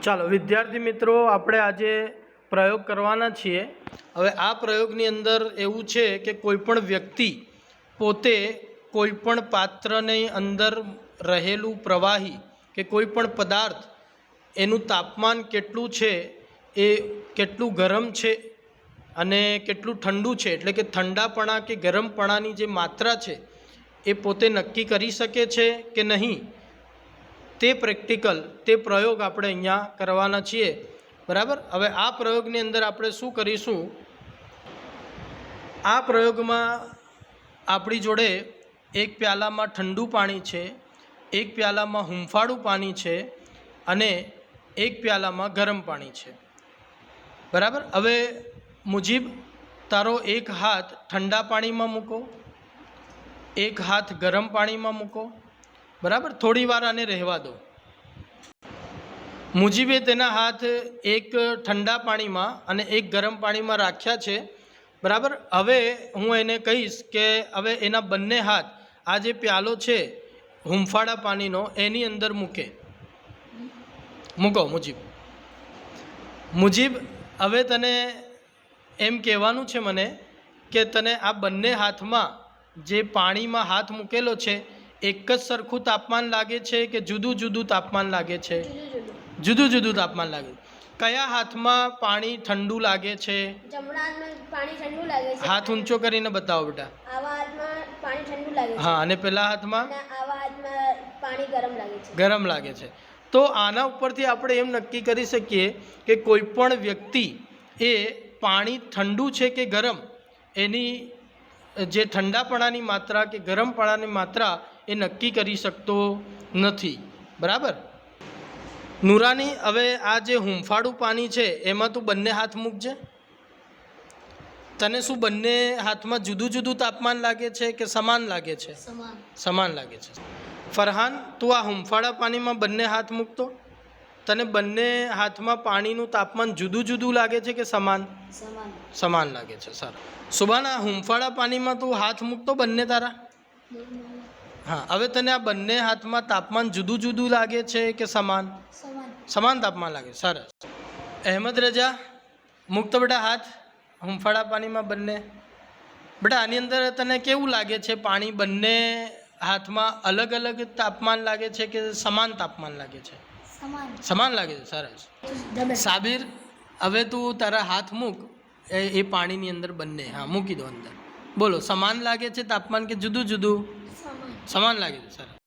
ચાલો વિદ્યાર્થી મિત્રો, આપણે આજે પ્રયોગ કરવાના છીએ। હવે આ પ્રયોગની અંદર એવું છે કે કોઈપણ વ્યક્તિ પોતે કોઈપણ પાત્રની અંદર રહેલું પ્રવાહી કે કોઈપણ પદાર્થ એનું તાપમાન કેટલું છે, એ કેટલું ગરમ છે અને કેટલું ઠંડુ છે, એટલે કે ઠંડાપણા કે ગરમપણાની જે માત્રા છે એ પોતે નક્કી કરી શકે છે કે નહીં, તે પ્રેક્ટિકલ, તે પ્રયોગ આપણે અહીંયા કરવાના છીએ, બરાબર। હવે આ પ્રયોગની અંદર આપણે શું કરીશું, આ પ્રયોગમાં આપણી જોડે એક પ્યાલામાં ઠંડુ પાણી છે, એક પ્યાલામાં હૂંફાળું પાણી છે અને એક પ્યાલામાં ગરમ પાણી છે, બરાબર। હવે મુજીબ, તારો એક હાથ ઠંડા પાણીમાં મૂકો, એક હાથ ગરમ પાણીમાં મૂકો, બરાબર। થોડી વાર આને રહેવા દો। મુજીબે તેના હાથ એક ઠંડા પાણીમાં અને એક ગરમ પાણીમાં રાખ્યા છે, બરાબર। હવે હું એને કહીશ કે હવે એના બંને હાથ આ જે પ્યાલો છે હૂંફાળા પાણીનો એની અંદર મૂકો મુજીબ। હવે તને એમ કહેવાનું છે મને કે તને આ બંને હાથમાં જે પાણીમાં હાથ મૂકેલો છે એક જ સરખું તાપમાન લાગે છે કે જુદું જુદું તાપમાન લાગે છે? જુદું જુદું તાપમાન લાગે। કયા હાથમાં પાણી ઠંડુ લાગે છે? જમણા હાથમાં પાણી ઠંડુ લાગે છે। હાથ ઊંચો કરીને બતાવો બેટા। આવા હાથમાં પાણી ઠંડુ લાગે છે। હા, અને પેલા હાથમાં? આવા હાથમાં પાણી ગરમ લાગે છે। ગરમ લાગે છે। તો આના ઉપરથી આપણે એમ નક્કી કરી શકીએ કે કોઈ પણ વ્યક્તિ એ પાણી ઠંડુ છે કે ગરમ, એની જે ઠંડાપણાની માત્રા કે ગરમપણાની માત્રા એ નક્કી કરી શકતો નથી, બરાબર। નુરાની, હવે આ જે હૂંફાળું પાણી છે એમાં તું બંને હાથ મૂકજે। તને શું બંને હાથમાં જુદું જુદું તાપમાન લાગે છે કે સમાન લાગે છે? સમાન લાગે છે। ફરહાન, તું આ હૂંફાળા પાણીમાં બંને હાથ મૂકતો, તને બંને હાથમાં પાણીનું તાપમાન જુદું જુદું લાગે છે કે સમાન? સમાન લાગે છે, સારું। સુબાના, હૂંફાળા પાણીમાં તું હાથ મૂકતો બંને તારા? હા, હવે તને આ બંને હાથમાં તાપમાન જુદું જુદું લાગે છે કે સમાન? સમાન તાપમાન લાગે, સરસ। અહેમદ રજા, મૂકતો બેટા હાથ હૂંફાળા પાણીમાં બંને। બેટા આની અંદર તને કેવું લાગે છે પાણી? બંને હાથમાં અલગ અલગ તાપમાન લાગે છે કે સમાન તાપમાન લાગે છે? સમાન લાગે છે, સરસ। સાબિર, હવે તું તારા હાથ મૂક એ પાણીની અંદર બંને, હા મૂકી દો અંદર। બોલો, સમાન લાગે છે તાપમાન કે જુદું જુદું? સમાન લાગે છે, સરસ।